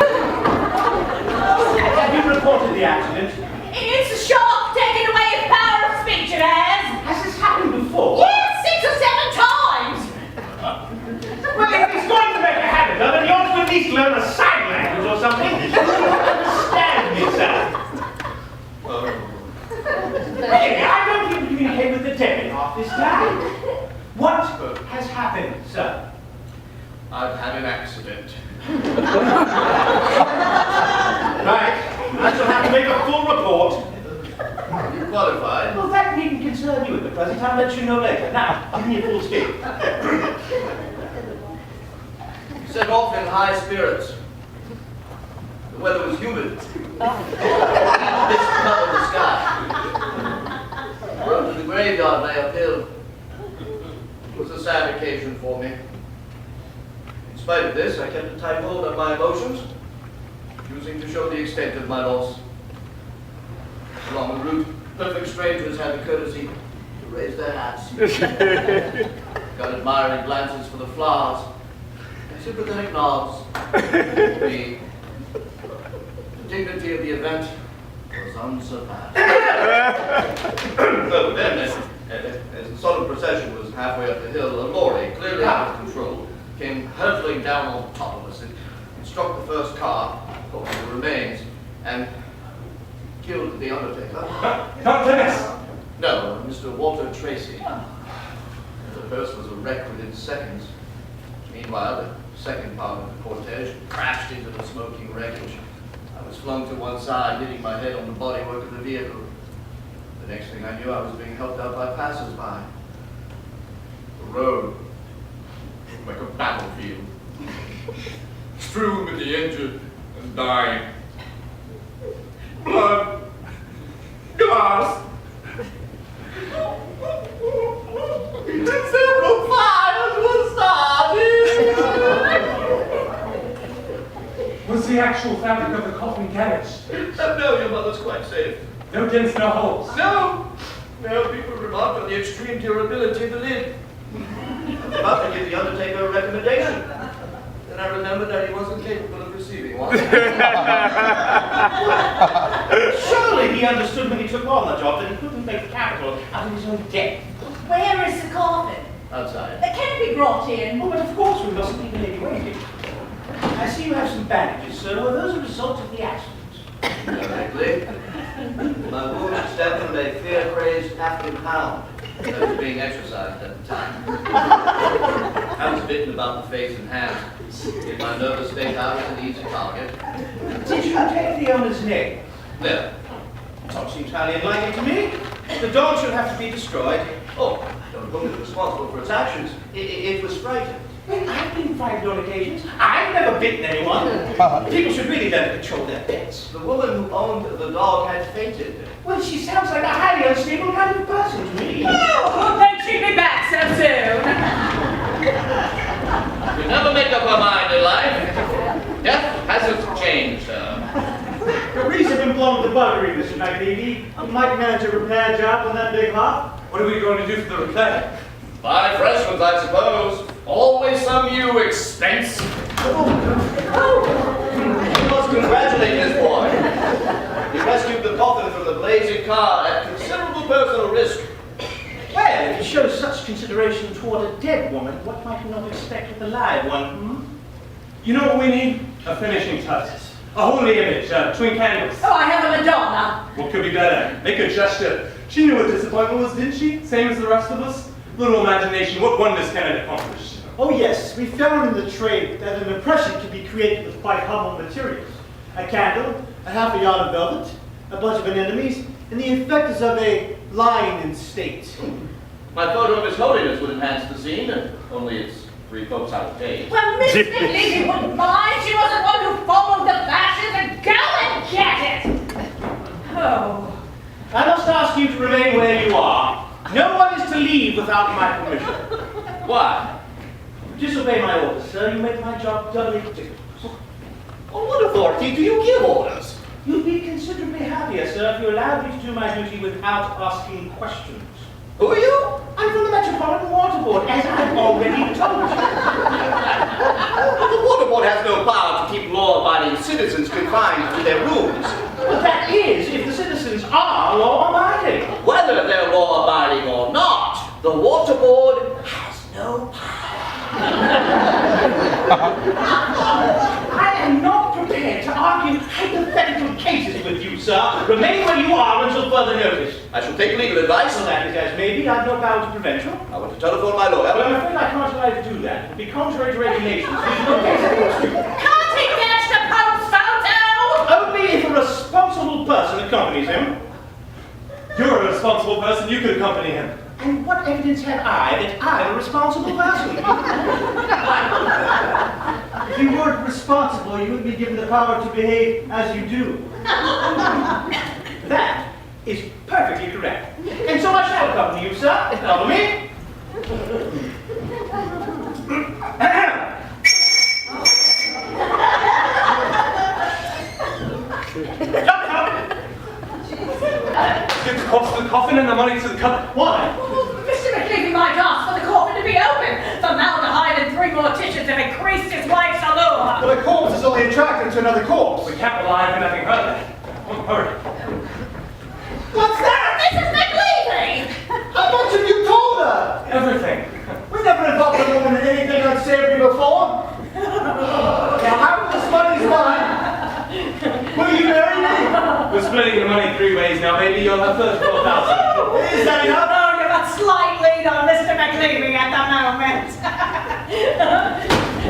Have you reported the accident? It's a shark taking away his power of speech, it has. Has this happened before? Yes, 6 or 7 times. Well, if he's going to make a habit of it, he ought to at least learn a sign language or something. Understand me, sir. Really, I don't even communicate with the deputy half this time. What has happened, sir? I've had an accident. Right, I shall have to make a full report. You qualified? Well, that needn't concern you at the present. I'll let you know later. Now, give me a full speed. Set off in high spirits. The weather was humid. Mist covered the sky. The road to the graveyard lay uphill. It was a sad occasion for me. In spite of this, I kept a tight hold on my emotions, choosing to show the extent of my loss. Along the route, perfect strangers had the courtesy to raise their hats. Got admiring glances for the flowers, and sympathetic nods for me. The dignity of the event was unsurpassed. So then, as the solemn procession was halfway up the hill, a lorry, clearly out of control, came hurtling down on top of us. It struck the first car, caught the remains, and killed the undertaker. Not Dennis. No, Mr. Walter Tracy. The hearse was a wreck within seconds. Meanwhile, the second part of the cortege crashed into the smoking wreckage. I was flung to one side, hitting my head on the bodywork of the vehicle. The next thing I knew, I was being helped out by passers-by. The road, like a battlefield, strewn with the injured and dying. Blood, glass, several fires were started. Was the actual fabric of the coffin damaged? No, your mother's quite safe. No dents, no holes. No, people remarked on the extreme durability of the lid. I'm about to give the undertaker a recommendation. Then I remembered that he wasn't capable of receiving one. Surely he understood when he took on the job that he couldn't make capital out of his own debt. Where is the coffin? Outside. Can it be brought in? Oh, but of course we mustn't leave the lady waiting. I see you have some bandages, sir. Were those a result of the accident? Correctly. My wounded step from a fear-crazed African hound that was being exercised at the time. I was bitten about the face and hands. In my nervous state, I was an easy target. Did you take the owner's name? No. That seems highly unlikely to me. The dog should have to be destroyed. Oh, I don't hold it responsible for its actions. It was frightened. I've been frightened on occasions. I've never bitten anyone. People should really learn to control their pets. The woman who owned the dog had fainted. Well, she sounds like a highly unstable kind of person to me. Oh, then she'd be back so soon. You never make up her mind in life. Death hasn't changed her. Caprice have been blown with the buggery, Mr. McLeavy. I might manage a repair job on that big hop. What are we going to do for the repair? Buy fresh ones, I suppose. Always some new expense. You must congratulate this boy. He rescued the coffin from the blazing car at considerable personal risk. Well, if he shows such consideration toward a dead woman, what might we not expect with a live one, You know what we need? A finishing touch. A holy image, twin candles. Oh, I have a Madonna. What could be better? Make a gesture. She knew what disappointment was, didn't she? Same as the rest of us? Little imagination, what wonders can it accomplish? Oh yes, we found in the trade that an impression can be created with quite humble materials. A candle, a half a yard of velvet, a bunch of anemones, and the effect is of a lion in state. My photo of His Holiness would enhance the scene, only it's 3 folks out of date. Well, Miss McLeavy wouldn't mind. She was the one who followed the fashions and go and get it. Oh. I must ask you to remain where you are. No one is to leave without my permission. Why? Disobey my orders, sir. You make my job doubly difficult. On what authority do you give orders? You'd be considerably happier, sir, if you allowed me to do my duty without asking questions. Who are you? I'm from the Metropolitan Water Board, as I've already told you. The water board has no power to keep law-abiding citizens confined to their rooms. But that is if the citizens are law-abiding. Whether they're law-abiding or not, the water board has no power. I am not prepared to argue hypothetical cases with you, sir. Remain where you are until further notice. I shall take legal advice. So that is as may be, I've no power to prevent you. I want to telephone my But I'm lawyer. afraid I can't allow you to do that. It would be contrary to regulations. There's no case against you. Can't he get the Pope's photo? Only if a responsible person accompanies him. You're a responsible person, you could accompany him. And what evidence have I that I'm a responsible person? If you weren't responsible, you would be given the power to behave as you do. That is perfectly correct. And so I shall accompany you, sir. Follow me. Jump, jump. Give the cost of the coffin and the money to the couple. Why? Mr. McLeavy might ask for the coffin to be open. Formaldehyde and 3 morticians have increased his wife's allure. But a corpse is only attracted to another corpse. We can't rely on having heard that. Come on, hurry. What's that? Mrs. McLeavy! How much have you told her? Everything. We never involved a woman in anything unsavory before. Now, how this money's mine? Will you marry me? We're splitting the money 3 ways now, baby. You'll have first 12,000. Is that enough? Oh, you've got slight lead on Mr. McLeavy at the moment.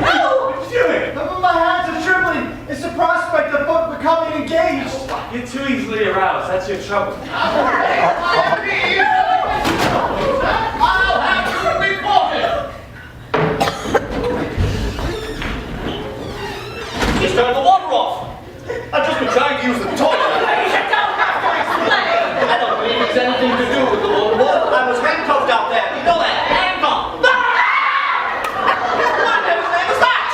Oh! What you doing? My hands are trembling. It's the prospect of both becoming engaged. You're too easily aroused. That's your trouble. I'll have you reported. Just turned the water off. I've just been trying to use the toilet. You don't have to explain. I don't believe it's anything to do with the water board. I was handcuffed out there. You know that? Handcuffed. What the name is that?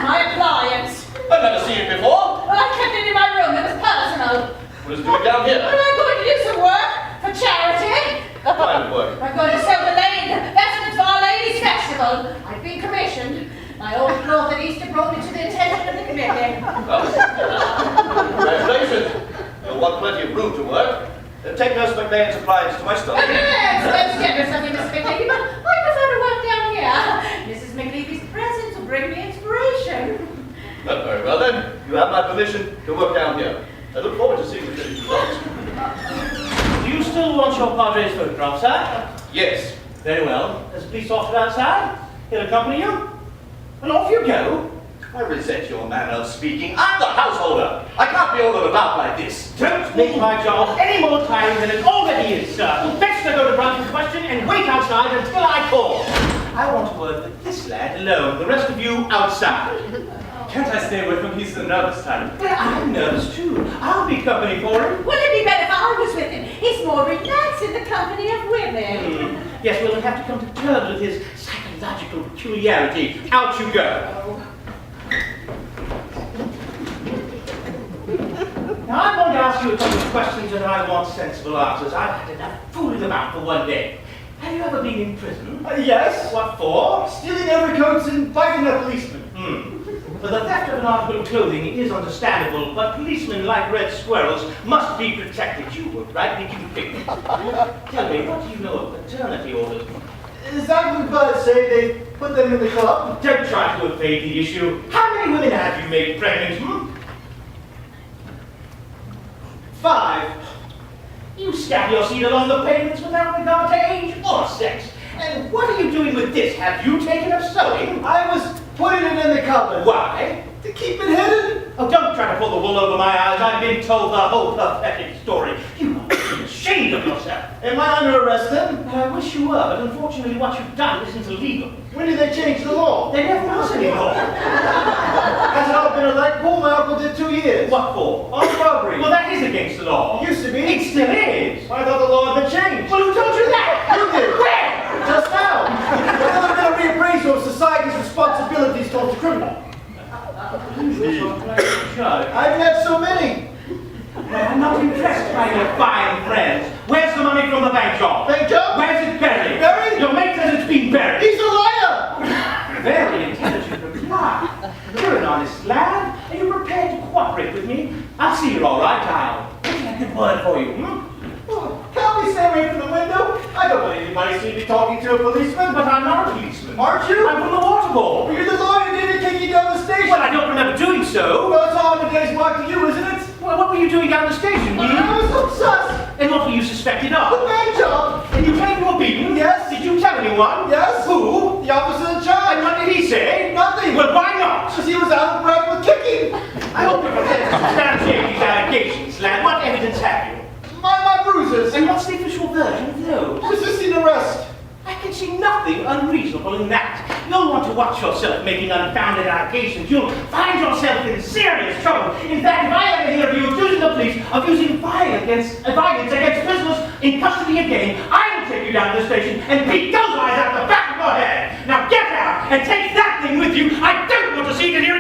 My appliance. I've never seen it before. Well, I kept it in my room. It was personal. What is it doing down here? Well, I'm going to do some work for charity. What kind of work? I'm going to sell the vestments for Our Lady's Festival. I've been commissioned. My old cloth at Easter brought me to the attention of the committee. Congratulations. You'll want plenty of room to work. Take Nurse McMahon's appliance to my study. Let's get her something, Miss McLeavy, but I prefer to work down here. Mrs. McLeavy's presence will bring me inspiration. Very well then. You have my permission to work down here. I look forward to seeing the finished results. Do you still want your padre's photograph, sir? Yes. Very well. There's a police officer outside. He'll accompany you. And off you go. I resent your manner of speaking. I'm the householder. I can't be ordered about like this. Don't make my job any more tiring than it already is, sir. Best to go to Brunton question and wait outside until I call. I want to work with this lad alone. The rest of you outside. Can't I stay with him? He's the nervous type. Well, I'm nervous too. I'll be company for him. Wouldn't it be better if I was with him? He's more relaxed in the company of women. Yes, we'll have to come to terms with his psychological peculiarity. Out you go. Now, I'm going to ask you a couple of questions and I want sensible answers. I've had enough fooling about for one day. Have you you ever been in prison? Yes. What for? Stealing overcoats and fighting a policeman. For the theft of an article of clothing is understandable, but policemen, like red squirrels, must be protected. You were rightly convicted. Tell me, what do you know of paternity orders? Is that what the birds say? They put them in the club? Don't try to evade the issue. How many women have you made pregnant, 5. You scatter your seed along the pavements without regard to age or sex. And what are you doing with this? Have you taken up sewing? I was putting it in the cupboard. Why? To keep it hidden? Oh, don't try to pull the wool over my eyes. I've been told the whole pathetic story. You must be ashamed of yourself. Am I under arrest then? I wish you were, but unfortunately what you've done isn't illegal. When did they change the law? There never was any law. Has it all been a light pull? My uncle did 2 years. What for? Armed robbery. Well, that is against the law. It used to be. It still is. I thought the law had been changed. Well, who told you that? You did. Where? Just now. There's never been a reappraisal of society's responsibilities towards the criminal. I've met so many. I'm not impressed by your fine friends. Where's the money from the bank job? Bank job? Where's it buried? Buried? Your mate says it's been buried. He's a liar. Very intelligent reply. You're an honest lad. Are you prepared to cooperate with me? I'll see you're all right. I'll put in a good word for you. Oh, can't we stay away from the window? I don't want anybody to see me talking to a policeman. But I'm not a policeman. Aren't you? I'm from the water board. You're the lawyer who didn't take you down the station. Well, I don't remember doing so. Well, it's all in the day's mark to you, isn't it? Well, what were you doing down the station? Were I you? was obsessed. And what were you suspected The of? bank job. And you claim you were beaten? Yes. Did you tell anyone? Yes. Who? The officer in And charge. what did he say? Nothing. Well, why not? Because he was out of breath with kicking. I hope you're prepared to substantiate these allegations, lad. What evidence have you? My bruises. And what's the official version of those? Resisting arrest. I can see nothing unreasonable in that. You'll want to watch yourself making unfounded allegations. You'll find yourself in serious trouble. In fact, if I ever hear of you accusing the police of using violence against prisoners in custody again, I will take you down to the station and beat those eyes out the back of your head. Now get out and take that thing with you. I don't want to see it here